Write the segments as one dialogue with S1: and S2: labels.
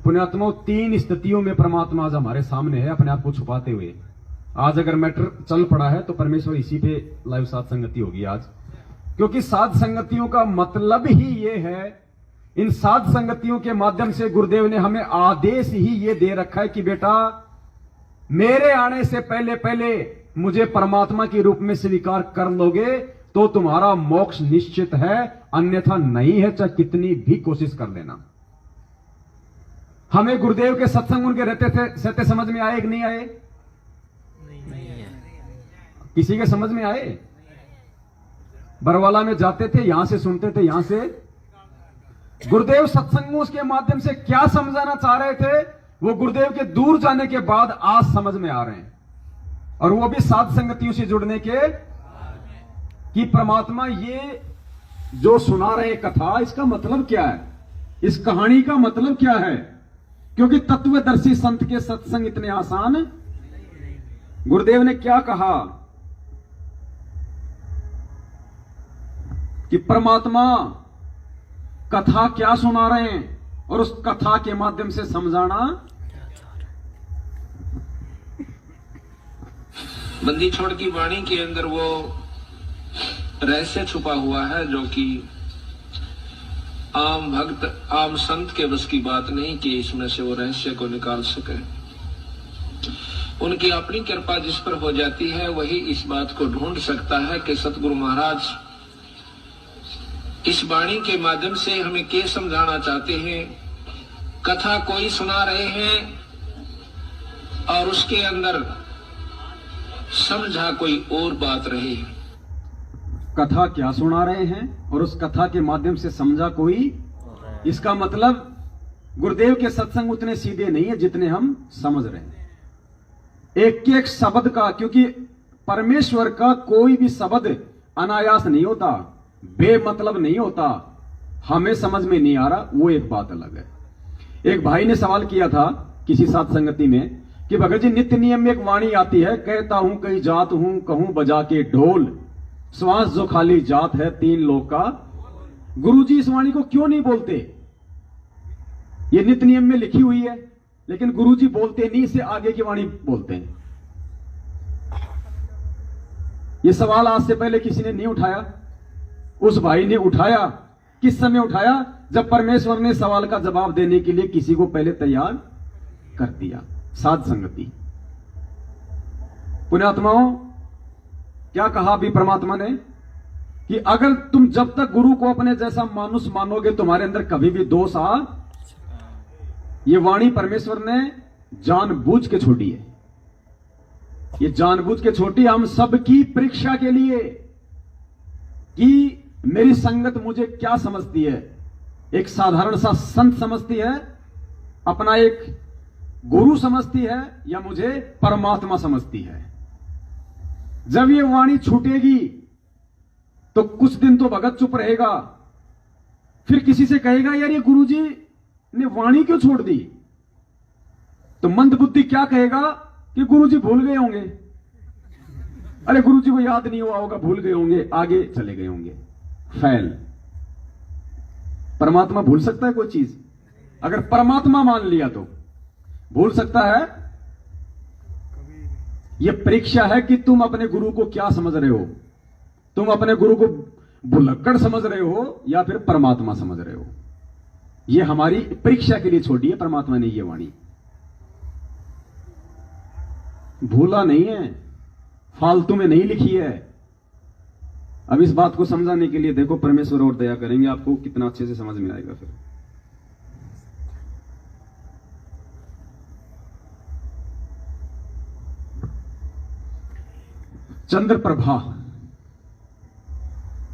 S1: पुण्यात्माओं, 3 स्थितियों में परमात्मा आज हमारे सामने है, अपने आप को छुपाते हुए। आज अगर मैटर चल पड़ा है तो परमेश्वर इसी पे लाइव साध संगति होगी आज, क्योंकि साध संगतियों का मतलब ही ये है, इन साध संगतियों के माध्यम से गुरुदेव ने हमें आदेश ही ये दे रखा है कि बेटा मेरे आने से पहले पहले मुझे परमात्मा के रूप में स्वीकार कर लोगे तो तुम्हारा मोक्ष निश्चित है, अन्यथा नहीं है, चाहे कितनी भी कोशिश कर लेना। हमें गुरुदेव के सत्संग उनके रहते थे सहते समझ में आए कि नहीं आए? नहीं। किसी के समझ में आए? बरवाला में जाते थे, यहां से सुनते थे, यहां से गुरुदेव सत्संगों के माध्यम से क्या समझाना चाह रहे थे, वो गुरुदेव के दूर जाने के बाद आज समझ में आ रहे हैं, और वो भी साध संगतियों से जुड़ने के, कि परमात्मा ये जो सुना रहे कथा, इसका मतलब क्या है, इस कहानी का मतलब क्या है। क्योंकि तत्वदर्शी संत के सत्संग इतने आसान, गुरुदेव ने क्या कहा कि परमात्मा कथा क्या सुना रहे हैं और उस कथा के माध्यम से समझाना।
S2: बंदी छोड़ की वाणी के अंदर वो रहस्य छुपा हुआ है जो कि आम भक्त आम संत के बस की बात नहीं कि इसमें से वो रहस्य को निकाल सके। उनकी अपनी कृपा जिस पर हो जाती है वही इस बात को ढूंढ सकता है कि सतगुरु महाराज इस वाणी के माध्यम से हमें क्या समझाना चाहते हैं। कथा कोई सुना रहे हैं और उसके अंदर समझा कोई और बात रही है।
S1: कथा क्या सुना रहे हैं और उस कथा के माध्यम से समझा कोई, इसका मतलब गुरुदेव के सत्संग उतने सीधे नहीं है जितने हम समझ रहे हैं। एक एक शब्द का, क्योंकि परमेश्वर का कोई भी शब्द अनायास नहीं होता, बेमतलब नहीं होता। हमें समझ में नहीं आ रहा, वो एक बात अलग है। एक भाई ने सवाल किया था किसी साथ संगति में कि भगत जी नित्य नियम में एक वाणी आती है, कहता हूं कई जात हूं, कहूं बजा के ढोल, श्वास जो खाली जात है 3 लोक का। गुरुजी इस वाणी को क्यों नहीं बोलते? ये नित्य नियम में लिखी हुई है, लेकिन गुरुजी बोलते नहीं, इससे आगे की वाणी बोलते हैं। ये सवाल आज से पहले किसी ने नहीं उठाया, उस भाई ने उठाया। किस समय उठाया? जब परमेश्वर ने सवाल का जवाब देने के लिए किसी को पहले तैयार कर दिया। साध संगति। पुण्यात्माओं, क्या कहा अभी परमात्मा ने कि अगर तुम जब तक गुरु को अपने जैसा मानुष मानोगे तुम्हारे अंदर कभी भी दोष आ। ये वाणी परमेश्वर ने जानबूझ के छोड़ी है, ये जानबूझ के छोटी हम सबकी परीक्षा के लिए कि मेरी संगत मुझे क्या समझती है। एक साधारण सा संत समझती है, अपना एक गुरु समझती है, या मुझे परमात्मा समझती है। जब ये वाणी छूटेगी तो कुछ दिन तो भगत चुप रहेगा, फिर किसी से कहेगा यार ये गुरुजी ने वाणी क्यों छोड़ दी, तो मंद बुद्धि क्या कहेगा कि गुरुजी भूल गए होंगे, अरे गुरुजी को याद नहीं हुआ होगा, भूल गए होंगे, आगे चले गए होंगे। फैल। परमात्मा भूल सकता है कोई चीज? अगर परमात्मा मान लिया तो भूल सकता है? यह परीक्षा है कि तुम अपने गुरु को क्या समझ रहे हो। तुम अपने गुरु को भुलक्कड़ समझ रहे हो या फिर परमात्मा समझ रहे हो। यह हमारी परीक्षा के लिए छोड़ी है परमात्मा ने यह वाणी। भूला नहीं है, फालतू में नहीं लिखी है। अब इस बात को समझाने के लिए देखो परमेश्वर और दया करेंगे, आपको कितना अच्छे से समझ में आएगा। फिर चंद्र प्रभा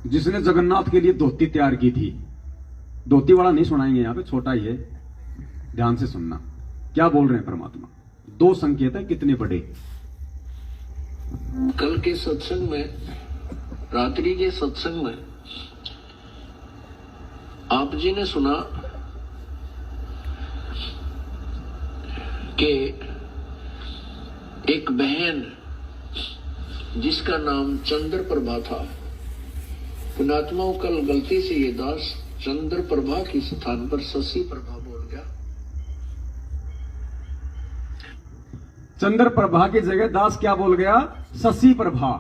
S1: जिसने जगन्नाथ के लिए धोती तैयार की थी, धोती वाला नहीं सुनाएंगे यहां पे, छोटा ही है, ध्यान से सुनना। क्या बोल रहे हैं परमात्मा? 2 संकेत है कितने बड़े।
S2: कल के सत्संग में, रात्रि के सत्संग में आप जी ने सुना कि एक बहन जिसका नाम चंद्र प्रभा था, पुण्यात्माओं कल गलती से ये दास चंद्र प्रभा के स्थान पर शशि प्रभा बोल गया।
S1: चंद्र प्रभा की जगह दास क्या बोल गया? शशि प्रभा।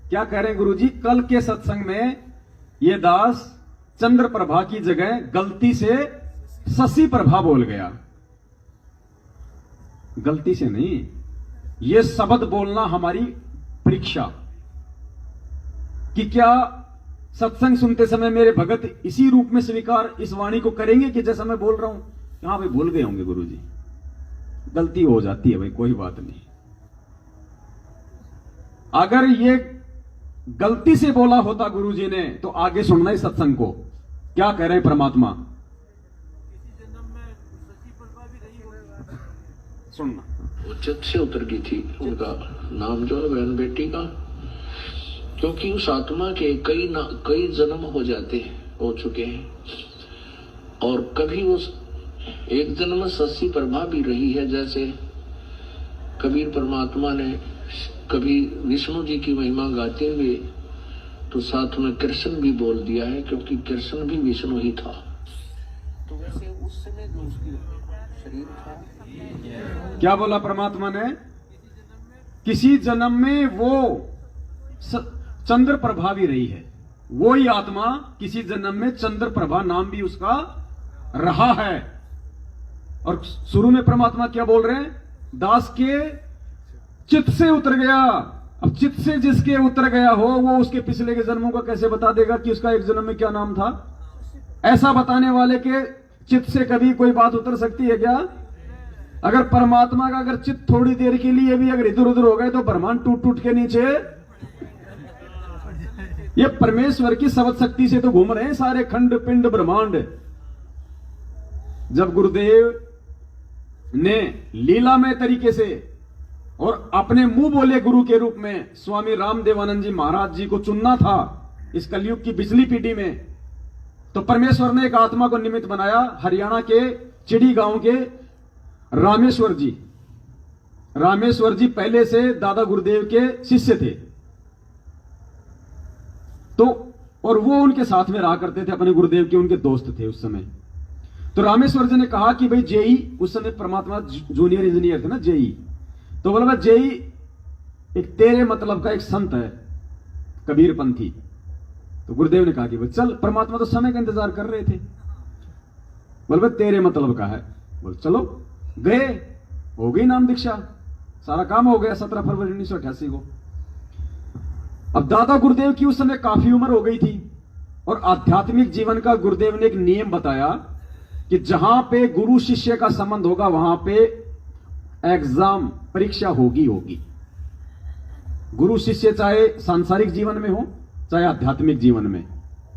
S1: क्या कह रहे हैं गुरुजी? कल के सत्संग में ये दास चंद्र प्रभा की जगह गलती से शशि प्रभा बोल गया। गलती से नहीं, ये शब्द बोलना हमारी परीक्षा कि क्या सत्संग सुनते समय मेरे भगत इसी रूप में स्वीकार इस वाणी को करेंगे कि जैसा मैं बोल रहा हूं। यहां भाई भूल गए होंगे गुरुजी, गलती हो जाती है भाई, कोई बात नहीं। अगर ये गलती से बोला होता गुरुजी ने तो आगे सुनना इस सत्संग को। क्या कह रहे हैं परमात्मा, सुनना।
S2: वो चित से उतर गई थी उनका नाम जो है बहन बेटी का, क्योंकि उस आत्मा के कई जन्म हो चुके हैं, और कभी उस एक जन्म में शशि प्रभा भी रही है। जैसे कबीर परमात्मा ने कभी विष्णु जी की महिमा गाते हुए तो साथ में कृष्ण भी बोल दिया है, क्योंकि कृष्ण भी विष्णु ही था। तो वैसे उस समय जो उसकी शरीर था,
S1: क्या बोला परमात्मा ने? किसी जन्म में वो चंद्र प्रभा भी रही है, वो ही आत्मा किसी जन्म में चंद्र प्रभा नाम भी उसका रहा है। और शुरू में परमात्मा क्या बोल रहे हैं? दास के चित्त से उतर गया। अब चित्त से जिसके उतर गया हो वो उसके पिछले के जन्मों का कैसे बता देगा कि उसका एक जन्म में क्या नाम था? ऐसा बताने वाले के चित्त से कभी कोई बात उतर सकती है क्या? अगर परमात्मा का अगर चित्त थोड़ी देर के लिए भी अगर इधर उधर हो गए तो ब्रह्मांड टूट टूट के नीचे, ये परमेश्वर की शब्द शक्ति से तो घूम रहे हैं सारे खंड पिंड ब्रह्मांड। जब गुरुदेव ने लीलामय तरीके से और अपने मुंह बोले गुरु के रूप में स्वामी रामदेवानंद जी महाराज जी को चुनना था इस कलयुग की पिछली पीढ़ी में, तो परमेश्वर ने एक आत्मा को निमित्त बनाया। हरियाणा के चिड़ी गांव के रामेश्वर जी पहले से दादा गुरुदेव के शिष्य थे, तो और वो उनके साथ में रहा करते थे, अपने गुरुदेव के उनके दोस्त थे उस समय। तो रामेश्वर जी ने कहा कि भाई जेई, उस समय परमात्मा जूनियर इंजीनियर थे ना, जेई, तो बोला जेई एक तेरे मतलब का एक संत है कबीर पंथी। तो गुरुदेव ने कहा कि भाई चल, परमात्मा तो समय का इंतजार कर रहे थे, बोल भाई तेरे मतलब का है, बोल चलो। गए, हो गई नाम दीक्षा, सारा काम हो गया 17 फरवरी 1988 को। अब दादा गुरुदेव की उस समय काफी उम्र हो गई थी, और आध्यात्मिक जीवन का गुरुदेव ने एक नियम बताया कि जहां पे गुरु शिष्य का संबंध होगा वहां पे एग्जाम परीक्षा होगी। गुरु शिष्य चाहे सांसारिक जीवन में हो चाहे आध्यात्मिक जीवन में,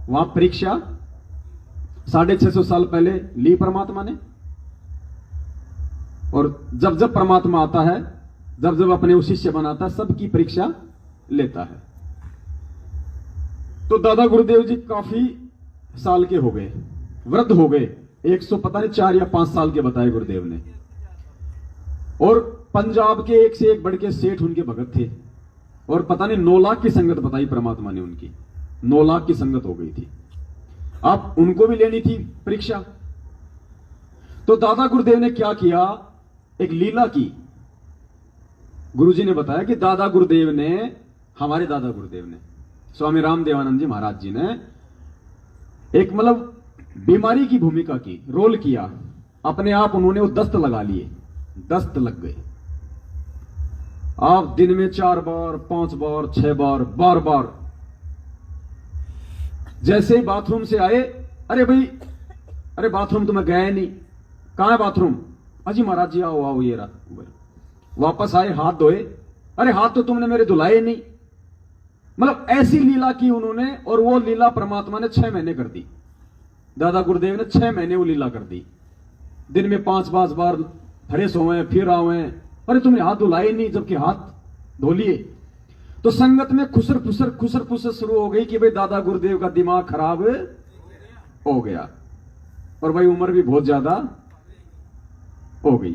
S1: वहां परीक्षा 650 साल पहले ली परमात्मा ने। और जब जब परमात्मा आता है, जब जब अपने उस शिष्य बनाता है, सबकी परीक्षा लेता है। तो दादा गुरुदेव जी काफी साल के हो गए, वृद्ध हो गए, 100 पता नहीं 4 या 5 साल के बताए गुरुदेव ने। और पंजाब के एक से एक बढ़ के सेठ उनके भगत थे, और पता नहीं 9 लाख की संगत बताई परमात्मा ने उनकी, 9 लाख की संगत हो गई थी। अब उनको भी लेनी थी परीक्षा। तो दादा गुरुदेव ने क्या किया, एक लीला की। गुरुजी ने बताया कि दादा गुरुदेव ने, हमारे दादा गुरुदेव ने, स्वामी रामदेवानंद जी महाराज जी ने एक मतलब बीमारी की भूमिका की, रोल किया। अपने आप उन्होंने वो दस्त लगा लिए, दस्त लग गए। आप दिन में 4 बार 5 बार 6 बार बार बार जैसे ही बाथरूम से आए, अरे भाई, अरे बाथरूम तो मैं गया नहीं, कहां है बाथरूम? अजी महाराज जी आओ आओ, ये रहा। वापस आए, हाथ धोए, अरे हाथ तो तुमने मेरे धुलाए नहीं। मतलब ऐसी लीला की उन्होंने, और वो लीला परमात्मा ने 6 महीने कर दी। दादा गुरुदेव ने 6 महीने वो लीला कर दी। दिन में 5 बार फ्रेश हुए, फिर आए, अरे तुमने हाथ धुलाए नहीं, जबकि हाथ धो लिए। तो संगत में खुसर फुसर शुरू हो गई कि भाई दादा गुरुदेव का दिमाग खराब हो गया, और भाई उम्र भी बहुत ज्यादा हो गई।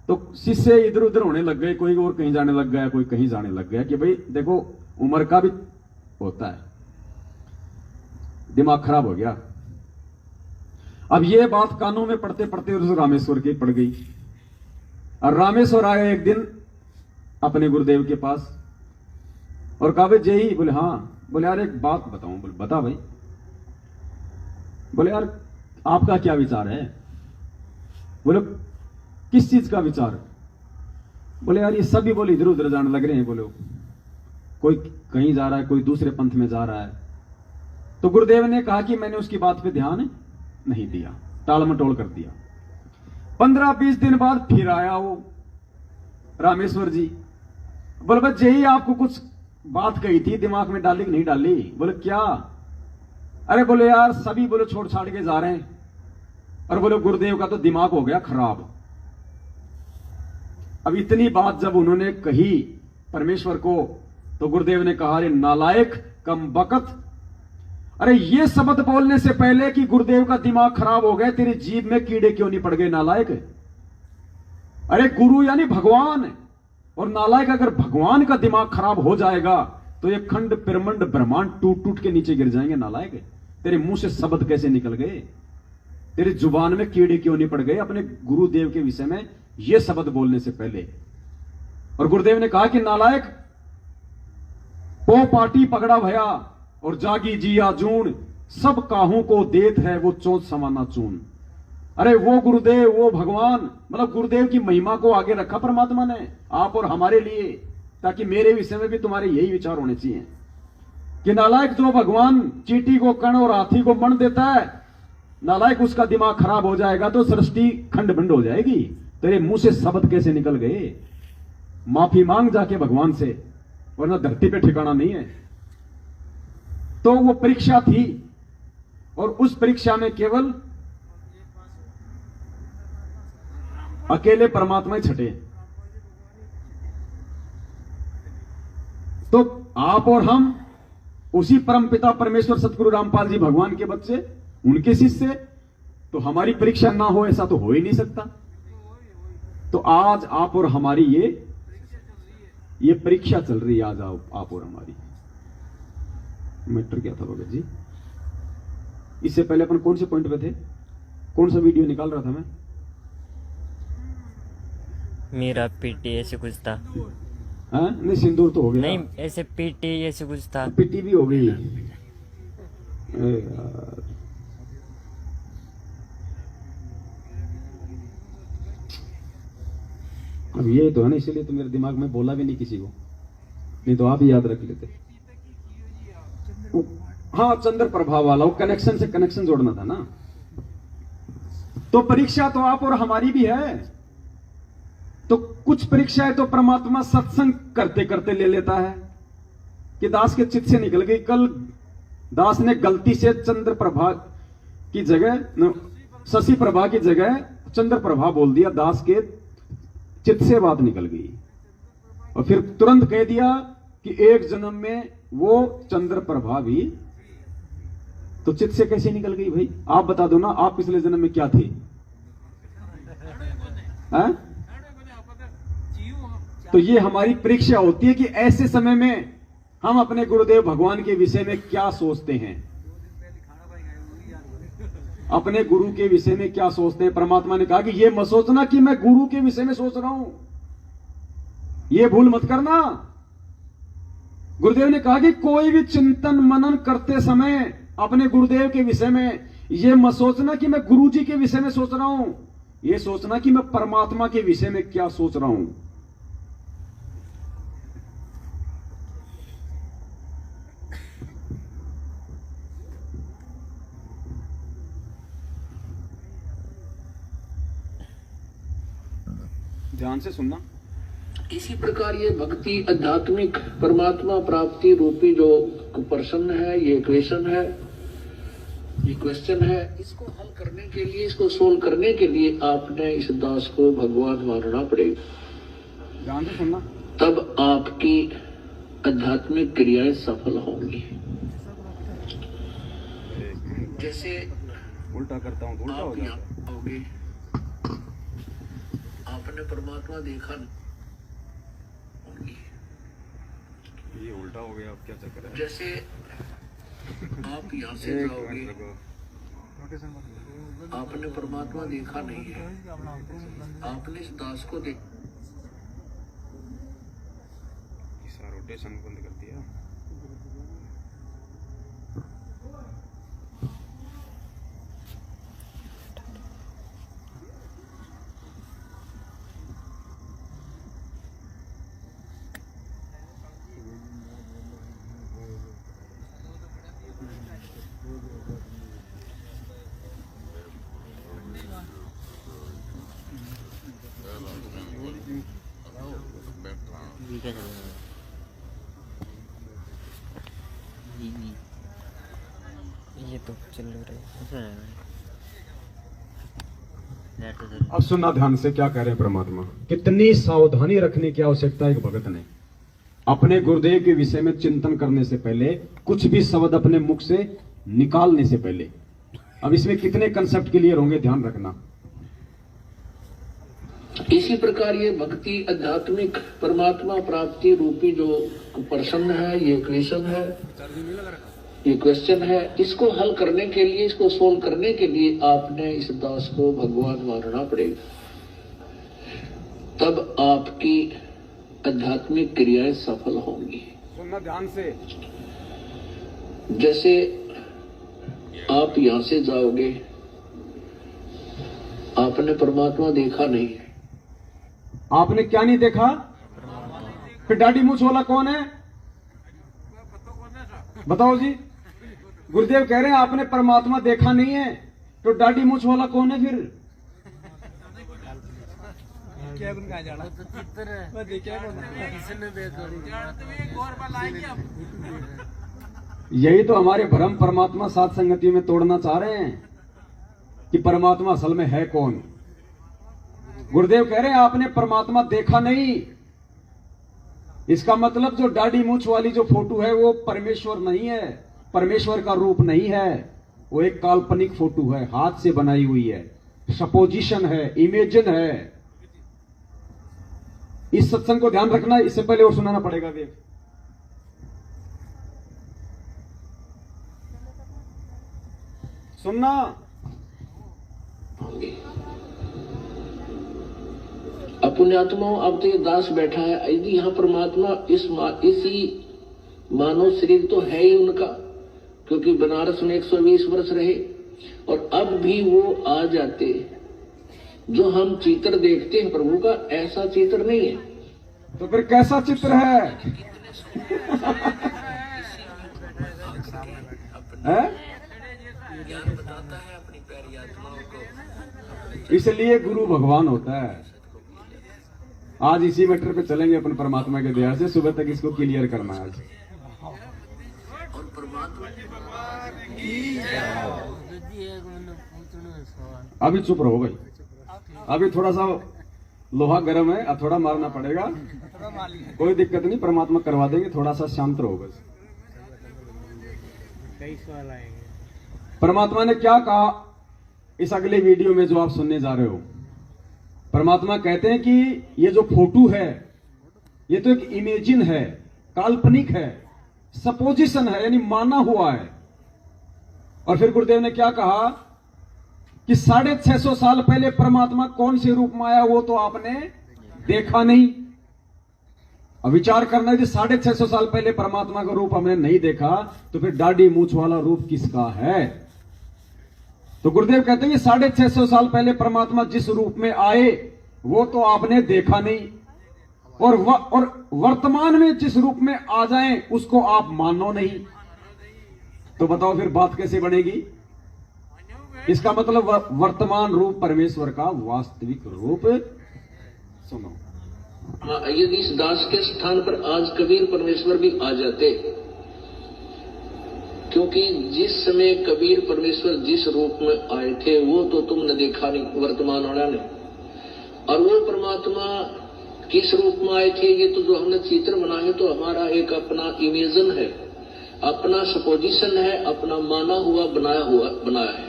S1: तो शिष्य इधर उधर होने लग गए, कोई और कहीं जाने लग गया, कोई कहीं जाने लग गया कि भाई देखो उम्र का भी होता है, दिमाग खराब हो गया। अब ये बात कानों में पढ़ते पढ़ते उस रामेश्वर की पड़ गई। और रामेश्वर आए एक दिन अपने गुरुदेव के पास और कहा भाई जय। बोले हाँ। बोले यार एक बात बताऊं। बोले बता भाई। बोले यार आपका क्या विचार है। बोले किस चीज का विचार। बोले यार ये सभी बोले इधर उधर जाने लग रहे हैं। बोले कोई कहीं जा रहा है, कोई दूसरे पंथ में जा रहा है। तो गुरुदेव ने कहा कि मैंने उसकी बात पे ध्यान नहीं दिया, टाल मटोल कर दिया। 15-20 दिन बाद फिर आया वो रामेश्वर जी। बोले बस यही आपको कुछ बात कही थी, दिमाग में डाली कि नहीं डाली। बोले क्या। अरे बोले यार सभी बोले छोड़ छाड़ के जा रहे हैं और बोले गुरुदेव का तो दिमाग हो गया खराब। अब इतनी बात जब उन्होंने कही परमेश्वर को तो गुरुदेव ने कहा अरे नालायक कम बकत, अरे ये शब्द बोलने से पहले कि गुरुदेव का दिमाग खराब हो गया तेरी जीभ में कीड़े क्यों नहीं पड़ गए नालायक। अरे गुरु यानी भगवान, और नालायक अगर भगवान का दिमाग खराब हो जाएगा तो ये खंड पिरमंड ब्रह्मांड टूट टूट के नीचे गिर जाएंगे। नालायक तेरे मुंह से शब्द कैसे निकल गए, तेरी जुबान में कीड़े क्यों नहीं पड़ गए अपने गुरुदेव के विषय में ये शब्द बोलने से पहले। और गुरुदेव ने कहा कि नालायक पो पाटी पकड़ा भया और जागी जिया जून, सब काहू को देत है वो चोट समाना चून। अरे वो गुरुदेव, वो भगवान, मतलब गुरुदेव की महिमा को आगे रखा परमात्मा ने आप और हमारे लिए, ताकि मेरे विषय में भी तुम्हारे यही विचार होने चाहिए कि नालायक जो भगवान चींटी को कण और हाथी को मण देता है, नालायक उसका दिमाग खराब हो जाएगा तो सृष्टि खंड भंड हो जाएगी। तेरे मुंह से शब्द कैसे निकल गए, माफी मांग जाके भगवान से, वरना धरती पे ठिकाना नहीं है। तो वो परीक्षा थी और उस परीक्षा में केवल अकेले परमात्मा ही छटे। तो आप और हम उसी परमपिता परमेश्वर सतगुरु रामपाल जी भगवान के बच्चे, उनके शिष्य, तो हमारी परीक्षा ना हो ऐसा तो हो ही नहीं सकता। तो आज आप और हमारी ये परीक्षा चल रही है। आज आप और हमारी मैटर क्या था भगत जी। इससे पहले अपन कौन से पॉइंट पे थे, कौन सा वीडियो निकाल रहा था मैं।
S3: मेरा पीटी ऐसे कुछ था।
S1: हाँ नहीं सिंदूर तो हो गया।
S3: नहीं ऐसे पीटी ऐसे कुछ था।
S1: पीटी भी हो गई। अरे यार अब ये तो है ना, इसीलिए तो मेरे दिमाग में बोला भी नहीं किसी को, नहीं तो आप ही याद रख लेते। हाँ चंद्र प्रभाव वाला, वो कनेक्शन से कनेक्शन जोड़ना था ना। तो परीक्षा तो आप और हमारी भी है। तो कुछ परीक्षाएं तो परमात्मा सत्संग करते करते ले लेता है कि दास के चित्त से निकल गई। कल दास ने गलती से चंद्र प्रभा की जगह शशि प्रभा की जगह चंद्र प्रभा बोल दिया, दास के चित्त से बात निकल गई और फिर तुरंत कह दिया कि एक जन्म में वो चंद्र प्रभा भी। तो चित्त से कैसे निकल गई भाई, आप बता दो ना, आप पिछले जन्म में क्या थे। तो ये हमारी परीक्षा होती है कि ऐसे समय में हम अपने गुरुदेव भगवान के विषय में क्या सोचते हैं, अपने गुरु के विषय में क्या सोचते हैं। परमात्मा ने कहा कि ये मत सोचना कि मैं गुरु के विषय में सोच रहा हूं, ये भूल मत करना। गुरुदेव ने कहा कि कोई भी चिंतन मनन करते समय अपने गुरुदेव के विषय में ये मत सोचना कि मैं गुरु जी के विषय में सोच रहा हूं, ये सोचना कि मैं परमात्मा के विषय में क्या सोच रहा हूं। ध्यान से सुनना।
S2: इसी प्रकार ये भक्ति आध्यात्मिक परमात्मा प्राप्ति रूपी जो प्रश्न है, ये क्वेश्चन है, ये क्वेश्चन है, इसको हल करने के लिए, इसको सोल्व करने के लिए आपने इस दास को भगवान मानना पड़ेगा।
S1: ध्यान से सुनना।
S2: तब आपकी आध्यात्मिक क्रियाएं सफल होंगी। जैसे
S1: उल्टा करता हूं तो उल्टा हो
S2: आप
S1: जाता
S2: यहाँ आओगे, आपने परमात्मा देखा नहीं,
S1: ये उल्टा हो गया, अब क्या चक्कर है।
S2: जैसे आप यहाँ से जाओगे, आपने परमात्मा देखा नहीं है, आपने इस दास को
S1: रोटेशन बंद कर दिया।
S3: ये तो चल रहा है।
S1: अब सुनना ध्यान से, क्या कह रहे हैं परमात्मा। कितनी सावधानी रखने की आवश्यकता है एक भगत ने अपने गुरुदेव के विषय में चिंतन करने से पहले, कुछ भी शब्द अपने मुख से निकालने से पहले। अब इसमें कितने कंसेप्ट क्लियर होंगे, ध्यान रखना।
S2: इसी प्रकार ये भक्ति आध्यात्मिक परमात्मा प्राप्ति रूपी जो प्रश्न है, ये क्वेश्चन है, इसको हल करने के लिए, इसको सोल्व करने के लिए आपने इस दास को भगवान मानना पड़ेगा। तब आपकी आध्यात्मिक क्रियाएं सफल होंगी।
S1: सुनना ध्यान से।
S2: जैसे आप यहां से जाओगे, आपने परमात्मा देखा नहीं है।
S1: आपने क्या नहीं देखा? फिर दाढ़ी मूछ वाला कौन है? बताओ जी। गुरुदेव कह रहे हैं आपने परमात्मा देखा नहीं है, तो दाढ़ी मूछ वाला कौन है फिर? यही तो हमारे भ्रम परमात्मा साथ संगति में तोड़ना चाह रहे हैं कि परमात्मा असल में है कौन। गुरुदेव कह रहे हैं आपने परमात्मा देखा नहीं, इसका मतलब जो दाढ़ी मूछ वाली जो फोटो है वो परमेश्वर नहीं है, परमेश्वर का रूप नहीं है, वो एक काल्पनिक फोटो है, हाथ से बनाई हुई है, सपोजिशन है, इमेजिन है। इस सत्संग को ध्यान रखना, इससे पहले और सुनाना पड़ेगा। देख सुनना।
S2: पुण्यात्माओं, अब तो ये दास बैठा है, यदि यहाँ परमात्मा इसी मानव शरीर तो है ही उनका, क्योंकि बनारस में 120 वर्ष रहे, और अब भी वो आ जाते। जो हम चित्र देखते हैं प्रभु का, ऐसा चित्र नहीं है।
S1: तो फिर कैसा चित्र है?
S2: ज्ञान बताता है अपनी प्यारी आत्माओं को।
S1: इसलिए गुरु भगवान होता है। आज इसी मैटर पे चलेंगे अपन परमात्मा के दया से, सुबह तक इसको क्लियर करना है आज।
S2: और परमात्मा
S1: अभी चुप रहो भाई, अभी थोड़ा सा लोहा गर्म है, अब थोड़ा मारना पड़ेगा। कोई दिक्कत नहीं, परमात्मा करवा देंगे, थोड़ा सा शांत रहो बस। परमात्मा ने क्या कहा इस अगले वीडियो में जो आप सुनने जा रहे हो? परमात्मा कहते हैं कि ये जो फोटो है ये तो एक इमेजिन है, काल्पनिक है, सपोजिशन है, यानी माना हुआ है। और फिर गुरुदेव ने क्या कहा कि 650 साल पहले परमात्मा कौन से रूप में आया वो तो आपने देखा नहीं। अब विचार करना है कि 650 साल पहले परमात्मा का रूप हमने नहीं देखा, तो फिर दाढ़ी मूछ वाला रूप किसका है? तो गुरुदेव कहते हैं कि 650 साल पहले परमात्मा जिस रूप में आए वो तो आपने देखा नहीं, और वर्तमान में जिस रूप में आ जाएं उसको आप मानो नहीं। तो बताओ फिर बात कैसे बनेगी? इसका मतलब वर्तमान रूप परमेश्वर का वास्तविक रूप। सुनो,
S2: यदि इस दास के स्थान पर आज कबीर परमेश्वर भी आ जाते, क्योंकि जिस समय कबीर परमेश्वर जिस रूप में आए थे वो तो तुमने देखा नहीं, वर्तमान वाला ने। और वो परमात्मा किस रूप में आए थे, ये तो जो हमने चित्र बनाए तो हमारा एक अपना इमेजन है, अपना सपोजिशन है, अपना माना हुआ बनाया है।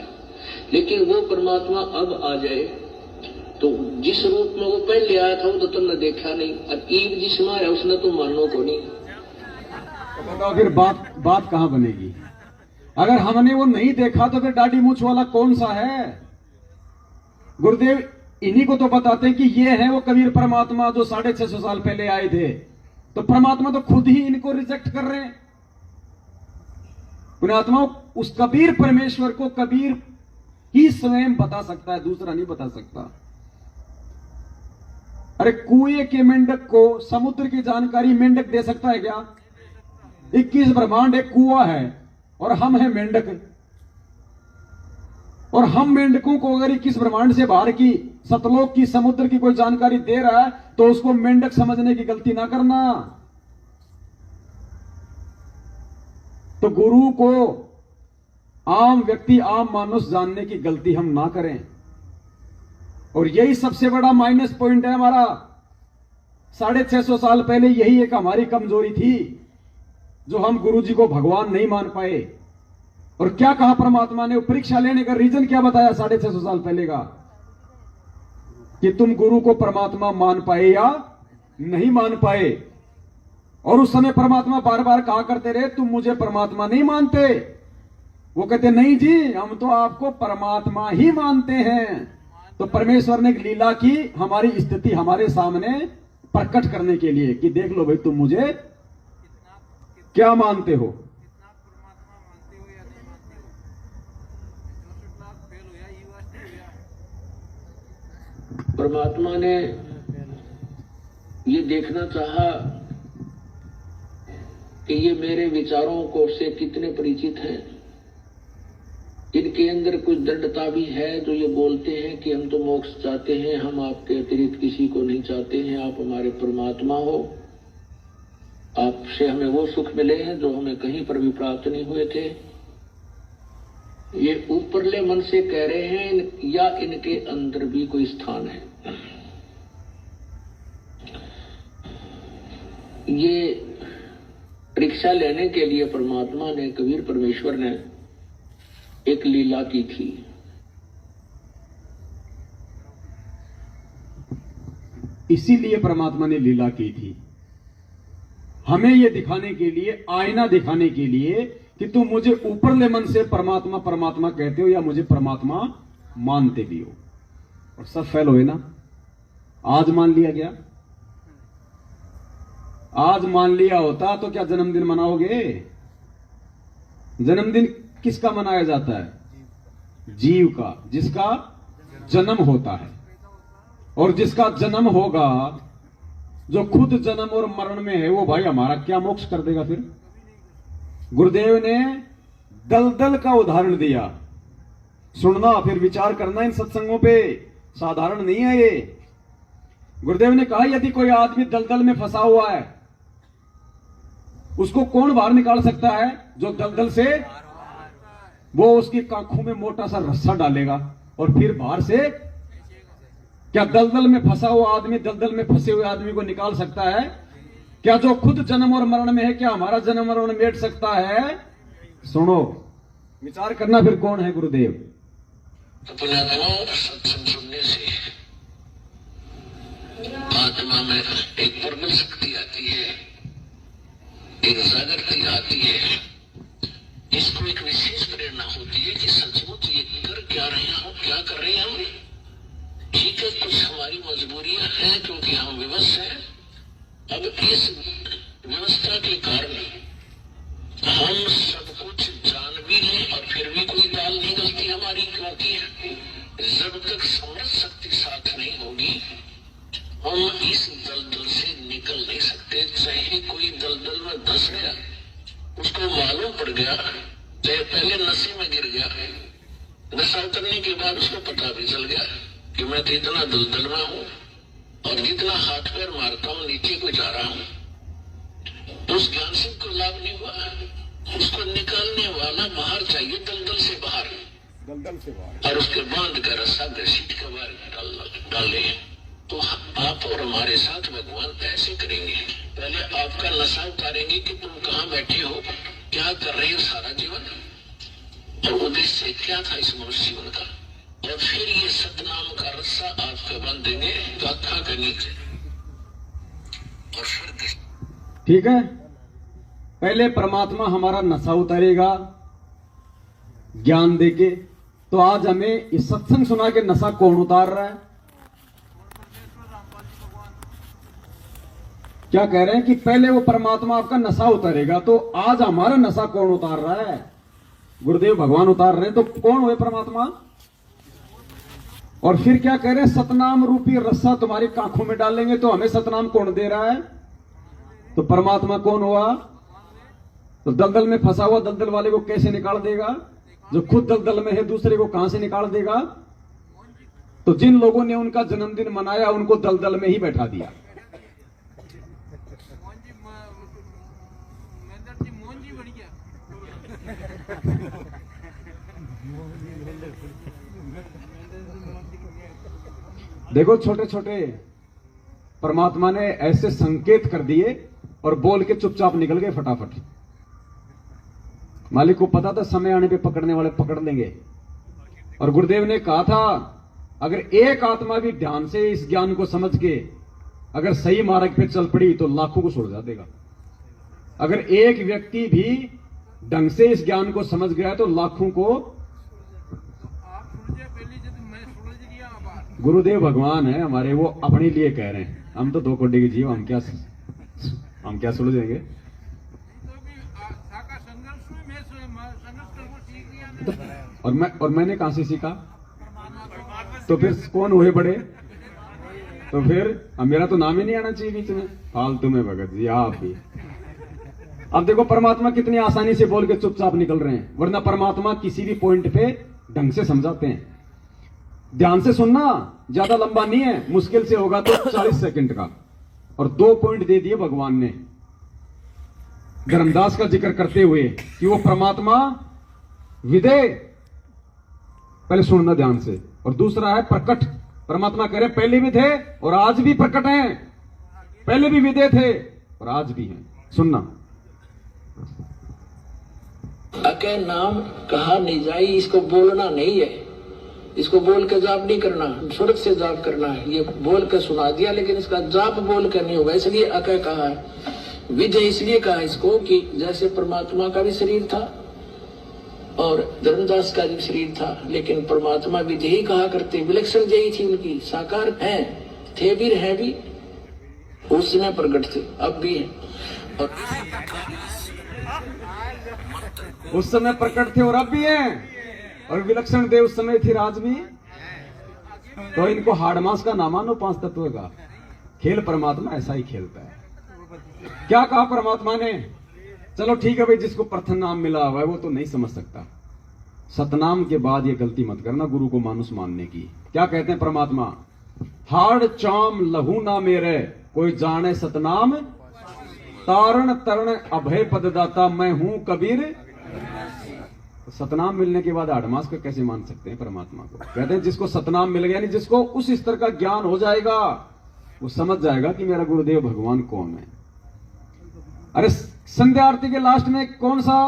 S2: लेकिन वो परमात्मा अब आ जाए तो जिस रूप में वो पहले आया था वो तो तुमने देखा नहीं, और ईब जिसमें आया उसने तो मानो को नहीं।
S1: तो बताओ फिर बात कहां बनेगी? अगर हमने वो नहीं देखा तो फिर दाढ़ी मूछ वाला कौन सा है? गुरुदेव इन्हीं को तो बताते हैं कि ये है वो कबीर परमात्मा जो 650 साल पहले आए थे। तो परमात्मा तो खुद ही इनको रिजेक्ट कर रहे हैं। पुण्यात्माओं, उस कबीर परमेश्वर को कबीर ही स्वयं बता सकता है, दूसरा नहीं बता सकता। अरे कुएं के मेंढक को समुद्र की जानकारी मेंढक दे सकता है क्या? 21 ब्रह्मांड एक कुआं है और हम हैं मेंढक। और हम मेंढकों को अगर 21 ब्रह्मांड से बाहर की सतलोक की समुद्र की कोई जानकारी दे रहा है तो उसको मेंढक समझने की गलती ना करना। तो गुरु को आम व्यक्ति आम मानुष जानने की गलती हम ना करें। और यही सबसे बड़ा माइनस पॉइंट है हमारा। 650 साल पहले यही एक हमारी कमजोरी थी जो हम गुरु जी को भगवान नहीं मान पाए। और क्या कहा परमात्मा ने? परीक्षा लेने का रीजन क्या बताया 650 साल पहले का? कि तुम गुरु को परमात्मा मान पाए या नहीं मान पाए। और उस समय परमात्मा बार बार कहा करते रहे, तुम मुझे परमात्मा नहीं मानते। वो कहते नहीं जी, हम तो आपको परमात्मा ही मानते हैं। तो परमेश्वर ने एक लीला की हमारी स्थिति हमारे सामने प्रकट करने के लिए कि देख लो भाई, तुम मुझे क्या मानते हो।
S2: परमात्मा ने ये देखना चाहा कि ये मेरे विचारों को से कितने परिचित हैं। इनके अंदर कुछ दृढ़ता भी है जो ये बोलते हैं कि हम तो मोक्ष चाहते हैं, हम आपके अतिरिक्त किसी को नहीं चाहते हैं, आप हमारे परमात्मा हो, आपसे हमें वो सुख मिले हैं जो हमें कहीं पर भी प्राप्त नहीं हुए थे। ये ऊपरले मन से कह रहे हैं या इनके अंदर भी कोई स्थान है। ये परीक्षा लेने के लिए परमात्मा ने, कबीर परमेश्वर ने एक लीला की थी।
S1: इसीलिए परमात्मा ने लीला की थी, हमें यह दिखाने के लिए, आईना दिखाने के लिए कि तुम मुझे ऊपरले मन से परमात्मा परमात्मा कहते हो या मुझे परमात्मा मानते भी हो। और सब फेल हुए ना। आज मान लिया गया। आज मान लिया होता तो क्या जन्मदिन मनाओगे? जन्मदिन किसका मनाया जाता है? जीव का, जिसका जन्म होता है। और जिसका जन्म होगा, जो खुद जन्म और मरण में है, वो भाई हमारा क्या मोक्ष कर देगा फिर? गुरुदेव ने दलदल का उदाहरण दिया। सुनना, फिर विचार करना इन सत्संगों पे, साधारण नहीं है ये। गुरुदेव ने कहा यदि कोई आदमी दलदल में फंसा हुआ है, उसको कौन बाहर निकाल सकता है? जो दलदल से, वो उसकी कांखों में मोटा सा रस्सा डालेगा और फिर बाहर से। क्या दलदल में फंसा हुआ आदमी दलदल में फंसे हुए आदमी को निकाल सकता है? क्या जो खुद जन्म और मरण में है, क्या हमारा जन्म मरण मेट सकता है? सुनो, विचार करना फिर कौन है गुरुदेव।
S2: सत्संग सुनने से आत्मा में एक प्रबल शक्ति आती है, एक जागृति आती है। इसको एक विशेष प्रेरणा होती है कि सचमुच ये कर क्या रहे हैं हम, क्या कर रहे हैं हम। ठीक है, कुछ हमारी मजबूरियां हैं क्योंकि हम विवश हैं। अब इस व्यवस्था के कारण हम सब कुछ जान भी लें और फिर भी कोई दाल नहीं गलती हमारी, क्योंकि जब तक समझ शक्ति साथ नहीं होगी हम इस दलदल से निकल नहीं सकते। चाहे कोई दलदल में धंस गया, उसको मालूम पड़ गया, चाहे पहले नशे में गिर गया, नशा उतरने के बाद उसको पता भी चल गया कि मैं तो इतना दलदल में हूँ और जितना हाथ पैर मारता हूँ नीचे को जा रहा हूँ, तो उस ज्ञान से कोई लाभ नहीं हुआ। उसको निकालने वाला बाहर चाहिए, दलदल से बाहर, और उसके बांध कर रस्सा घसीट के बाहर डाले। तो आप और हमारे साथ भगवान ऐसे करेंगे, पहले आपका नशा उतारेंगे कि तुम कहाँ बैठे हो, क्या कर रहे हो सारा जीवन, और उद्देश्य क्या था इस मनुष्य जीवन का, और फिर ये सतनाम का रस्सा आपका बांध देंगे गाथा के नीचे। और फिर
S1: ठीक है, पहले परमात्मा हमारा नशा उतारेगा ज्ञान देके। तो आज हमें इस सत्संग सुना के नशा कौन उतार रहा है? क्या कह रहे हैं कि पहले वो परमात्मा आपका नशा उतारेगा, तो आज हमारा नशा कौन उतार रहा है? गुरुदेव भगवान उतार रहे हैं। तो कौन हुए परमात्मा? और फिर क्या कह रहे हैं, सतनाम रूपी रस्सा तुम्हारी कांखों में डालेंगे। तो हमें सतनाम कौन दे रहा है? तो परमात्मा कौन हुआ? तो दलदल में फंसा हुआ दलदल वाले को कैसे निकाल देगा? जो खुद दलदल में है दूसरे को कहां से निकाल देगा? तो जिन लोगों ने उनका जन्मदिन मनाया उनको दलदल में ही बैठा दिया। देखो छोटे छोटे परमात्मा ने ऐसे संकेत कर दिए और बोल के चुपचाप निकल गए फटाफट। मालिक को पता था समय आने पे पकड़ने वाले पकड़ लेंगे। और गुरुदेव ने कहा था अगर एक आत्मा भी ध्यान से इस ज्ञान को समझ के अगर सही मार्ग पे चल पड़ी तो लाखों को सुलझा देगा। अगर एक व्यक्ति भी ढंग से इस ज्ञान को समझ गया तो लाखों को। गुरुदेव भगवान है हमारे, वो अपने लिए कह रहे हैं। हम तो दो कोटि के जीव, हम क्या सुलझेंगे? और मैंने कहां से सीखा? तो फिर कौन हुए बड़े? तो फिर अब मेरा तो नाम ही नहीं आना चाहिए बीच में। फालतू में भगत जी आप भी। अब देखो परमात्मा कितनी आसानी से बोल के चुपचाप निकल रहे हैं, वरना परमात्मा किसी भी पॉइंट पे ढंग से समझाते हैं। ध्यान से सुनना, ज्यादा लंबा नहीं है, मुश्किल से होगा तो 40 सेकंड का। और 2 पॉइंट दे दिए भगवान ने धर्मदास का जिक्र करते हुए कि वो परमात्मा विदे, पहले सुनना ध्यान से। और दूसरा है प्रकट। परमात्मा कह रहे पहले भी थे और आज भी प्रकट हैं, पहले भी विदे थे और आज भी हैं। सुनना।
S2: अके नाम कहा नहीं जाई, इसको बोलना नहीं है, इसको बोल के जाप नहीं करना, स्वर्ग से जाप करना है। ये बोल के सुना दिया लेकिन इसका जाप बोल के नहीं होगा, इसलिए अके कहा है। विजय इसलिए कहा इसको कि जैसे परमात्मा का भी शरीर था और धर्मदास का भी शरीर था, लेकिन परमात्मा विजय ही कहा करते, विलक्षण जय थी उनकी, साकार है, थे भी है भी, उस समय प्रकट थे, अब भी है। और
S1: उस समय प्रकट थे और अब भी हैं। और विलक्षण देव उस समय थी राज भी। तो इनको हाड़मास का ना मानो, 5 तत्व का खेल परमात्मा ऐसा ही खेलता है। क्या कहा परमात्मा ने? चलो ठीक है भाई, जिसको प्रथम नाम मिला हुआ है वो तो नहीं समझ सकता। सतनाम के बाद ये गलती मत करना गुरु को मानुष मानने की। क्या कहते हैं परमात्मा? हाड़ चाम लहू ना मेरे, कोई जाने सतनाम, तारण तरण अभय पददाता, मैं हूं कबीर। सतनाम मिलने के बाद आठमास का कैसे मान सकते हैं परमात्मा को? कहते हैं जिसको सतनाम मिल गया, यानी जिसको उस स्तर का ज्ञान हो जाएगा, वो समझ जाएगा कि मेरा गुरुदेव भगवान कौन है। अरे संध्या आरती के लास्ट में कौन सा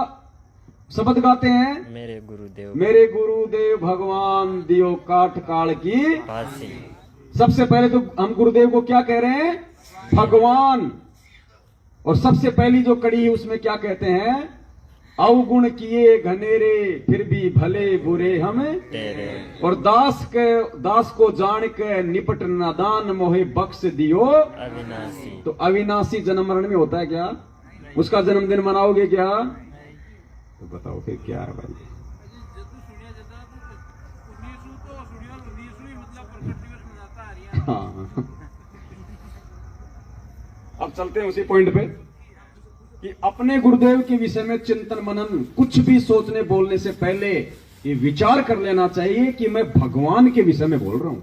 S1: शब्द गाते हैं? मेरे गुरुदेव भगवान दियो काट काल की फांसी। सबसे पहले तो हम गुरुदेव को क्या कह रहे हैं? भगवान। और सबसे पहली जो कड़ी है उसमें क्या कहते हैं? अवगुण किए घनेरे फिर भी भले बुरे हम तेरे, और दास को जान के निपट नादान मोहे बख्श दियो अविनाशी। तो अविनाशी जन्म मरण में होता है क्या? उसका जन्मदिन मनाओगे क्या? तो बताओ फिर क्या है भाई? हाँ, अब चलते हैं उसी पॉइंट पे कि अपने गुरुदेव के विषय में चिंतन मनन, कुछ भी सोचने बोलने से पहले ये विचार कर लेना चाहिए कि मैं भगवान के विषय में बोल रहा हूं।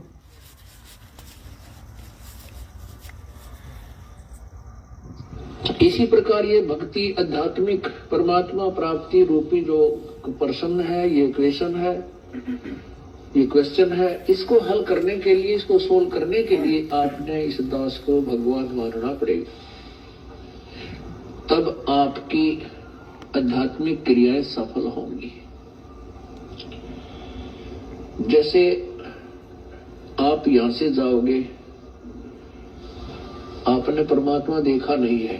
S2: इसी प्रकार ये भक्ति आध्यात्मिक परमात्मा प्राप्ति रूपी जो प्रश्न है, ये क्वेश्चन है, ये क्वेश्चन है, इसको हल करने के लिए, इसको सोल्व करने के लिए आपने इस दास को भगवान मानना पड़ेगा। तब आपकी आध्यात्मिक क्रियाएं सफल होंगी। जैसे आप यहां से जाओगे, आपने परमात्मा देखा नहीं है,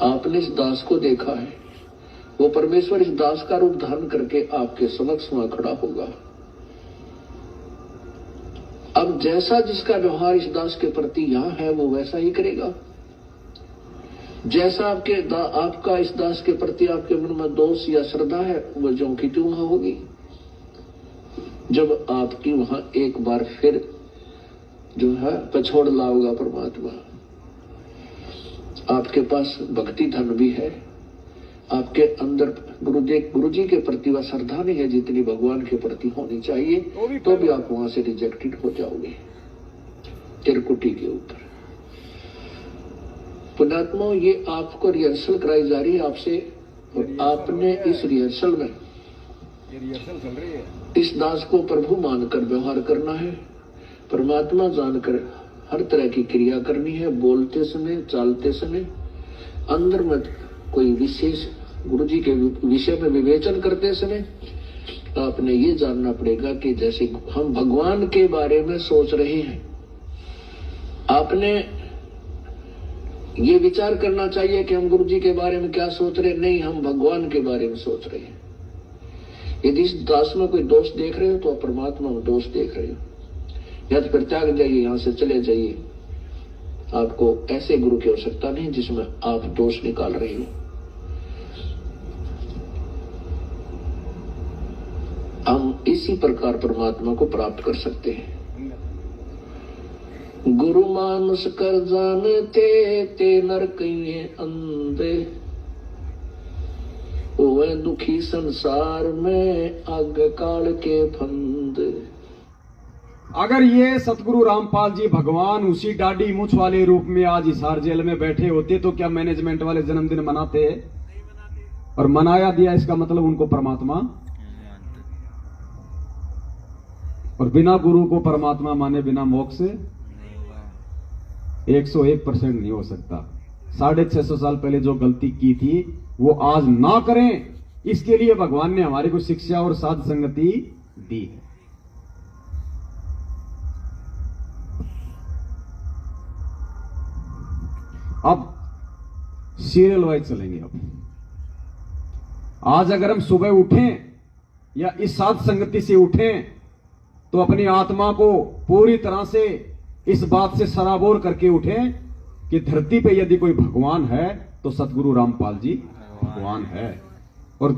S2: आपने इस दास को देखा है, वो परमेश्वर इस दास का रूप धारण करके आपके समक्ष वहां खड़ा होगा। अब जैसा जिसका व्यवहार इस दास के प्रति यहां है वो वैसा ही करेगा। जैसा आपका इस दास के प्रति आपके मन में दोष या श्रद्धा है, वो ज्यों की त्यों वहां होगी। जब आपकी वहां एक बार फिर जो है पछोड़ लाओगा परमात्मा, आपके पास भक्ति धन भी है, आपके अंदर गुरु जी के प्रति वह श्रद्धा नहीं है जितनी भगवान के प्रति होनी चाहिए, तो भी आप वहां से रिजेक्टेड हो जाओगे त्रिकुटी के ऊपर। पुण्यात्मा, ये आपको रिहर्सल कराई जा रही है आपसे, और आपने इस रिहर्सल में इस दास को प्रभु मानकर व्यवहार करना है, परमात्मा जानकर हर तरह की क्रिया करनी है, बोलते समय, चालते समय। अंदर में कोई विशेष गुरु जी के विषय में विवेचन करते समय आपने ये जानना पड़ेगा कि जैसे हम भगवान के बारे में सोच रहे हैं, आपने ये विचार करना चाहिए कि हम गुरु जी के बारे में क्या सोच रहे हैं। नहीं, हम भगवान के बारे में सोच रहे हैं। यदि इस दास में कोई दोष देख रहे हो तो आप परमात्मा में दोष देख रहे हो, या तो फिर त्याग जाइए, यहां से चले जाइए। आपको ऐसे गुरु की आवश्यकता नहीं जिसमें आप दोष निकाल रहे हो। हम इसी प्रकार परमात्मा को प्राप्त कर सकते हैं। गुरु मानुष कर जानते ते नर कहिए अंधे, ओए दुखी संसार में आग काल के फंद।
S1: अगर ये सतगुरु रामपाल जी भगवान उसी डाडी मूछ वाले रूप में आज हिसार जेल में बैठे होते तो क्या मैनेजमेंट वाले जन्मदिन मनाते? और मनाया दिया, इसका मतलब उनको परमात्मा, और बिना गुरु को परमात्मा माने बिना मोक्ष 101% नहीं हो सकता। 650 साल पहले जो गलती की थी वो आज ना करें, इसके लिए भगवान ने हमारे को शिक्षा और साध संगति दी है। अब सीरियल वाइज चलेंगे। अब आज अगर हम सुबह उठें या इस साध संगति से उठें तो अपनी आत्मा को पूरी तरह से इस बात से सराबोर करके उठें कि धरती पे यदि कोई भगवान है तो सतगुरु रामपाल जी भगवान है। और